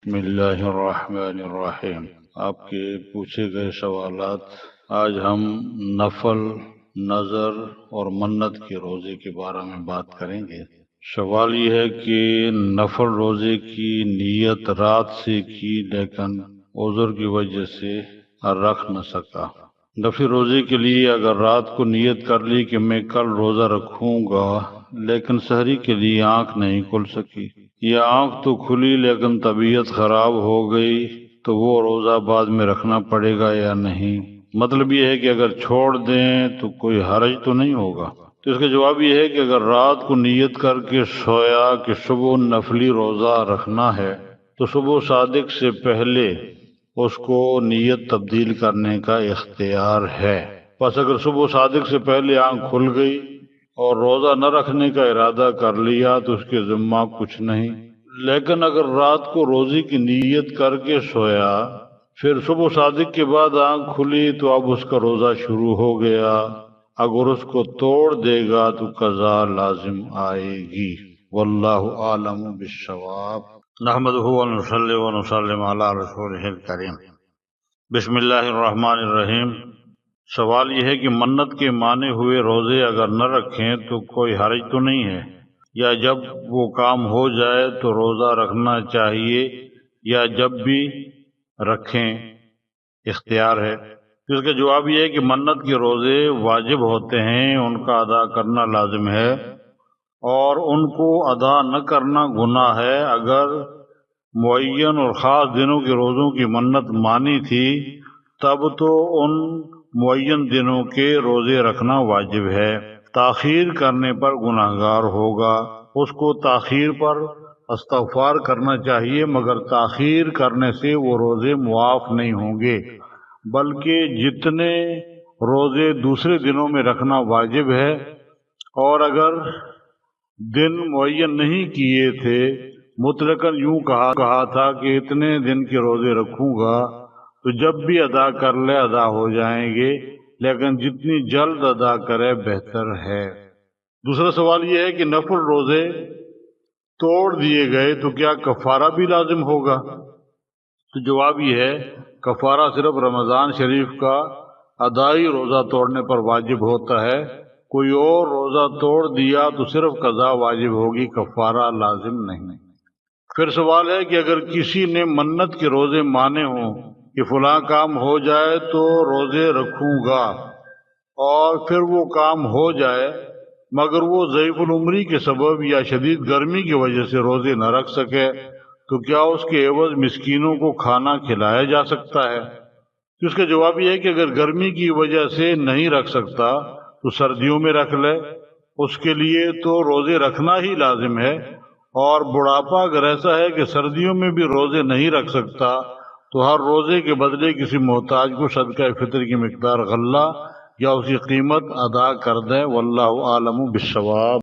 بسم اللہ الرحمن الرحیم۔ آپ کے پوچھے گئے سوالات، آج ہم نفل، نذر اور منت کے روزے کے بارے میں بات کریں گے۔ سوال یہ ہے کہ نفل روزے کی نیت رات سے کی لیکن عذر کی وجہ سے رکھ نہ سکا۔ نفل روزے کے لیے اگر رات کو نیت کر لی کہ میں کل روزہ رکھوں گا لیکن سحری کے لیے آنکھ نہیں کھل سکی، یا آنکھ تو کھلی لیکن طبیعت خراب ہو گئی، تو وہ روزہ بعد میں رکھنا پڑے گا یا نہیں؟ مطلب یہ ہے کہ اگر چھوڑ دیں تو کوئی حرج تو نہیں ہوگا؟ تو اس کا جواب یہ ہے کہ اگر رات کو نیت کر کے سویا کہ صبح نفلی روزہ رکھنا ہے تو صبح صادق سے پہلے اس کو نیت تبدیل کرنے کا اختیار ہے۔ بس اگر صبح صادق سے پہلے آنکھ کھل گئی اور روزہ نہ رکھنے کا ارادہ کر لیا تو اس کے ذمہ کچھ نہیں، لیکن اگر رات کو روزے کی نیت کر کے سویا پھر صبح صادق کے بعد آنکھ کھلی تو اب اس کا روزہ شروع ہو گیا، اگر اس کو توڑ دے گا تو قضا لازم آئے گی۔ واللہ عالم بالصواب۔ نحمدہ ونصلی ونسلم علی رسولہ الکریم۔ بسم اللہ الرحمن الرحیم۔ سوال یہ ہے کہ منت کے مانے ہوئے روزے اگر نہ رکھیں تو کوئی حرج تو نہیں ہے، یا جب وہ کام ہو جائے تو روزہ رکھنا چاہیے، یا جب بھی رکھیں اختیار ہے؟ اس کا جواب یہ ہے کہ منت کے روزے واجب ہوتے ہیں، ان کا ادا کرنا لازم ہے، اور ان کو ادا نہ کرنا گناہ ہے۔ اگر معین اور خاص دنوں کے روزوں کی منت مانی تھی تب تو ان معین دنوں کے روزے رکھنا واجب ہے، تاخیر کرنے پر گناہگار ہوگا۔ اس کو تاخیر پر استغفار کرنا چاہیے، مگر تاخیر کرنے سے وہ روزے معاف نہیں ہوں گے، بلکہ جتنے روزے دوسرے دنوں میں رکھنا واجب ہے، اور اگر دن معین نہیں کیے تھے، مطلقاً یوں کہا تھا کہ اتنے دن کے روزے رکھوں گا، تو جب بھی ادا کر لے ادا ہو جائیں گے، لیکن جتنی جلد ادا کرے بہتر ہے۔ دوسرا سوال یہ ہے کہ نفل روزے توڑ دیے گئے تو کیا کفارہ بھی لازم ہوگا؟ تو جواب یہ ہے، کفارہ صرف رمضان شریف کا ادائی روزہ توڑنے پر واجب ہوتا ہے، کوئی اور روزہ توڑ دیا تو صرف قضا واجب ہوگی، کفارہ لازم نہیں۔ پھر سوال ہے کہ اگر کسی نے منت کے روزے مانے ہوں کہ فلاں کام ہو جائے تو روزے رکھوں گا، اور پھر وہ کام ہو جائے مگر وہ ضعیف العمری کے سبب یا شدید گرمی کی وجہ سے روزے نہ رکھ سکے، تو کیا اس کے عوض مسکینوں کو کھانا کھلایا جا سکتا ہے؟ اس کا جواب یہ ہے کہ اگر گرمی کی وجہ سے نہیں رکھ سکتا تو سردیوں میں رکھ لے، اس کے لیے تو روزے رکھنا ہی لازم ہے، اور بڑھاپا اگر ایسا ہے کہ سردیوں میں بھی روزے نہیں رکھ سکتا تو ہر روزے کے بدلے کسی محتاج کو صدقہ فطر کی مقدار غلہ یا اس کی قیمت ادا کر دیں۔ واللہ عالم بالصواب۔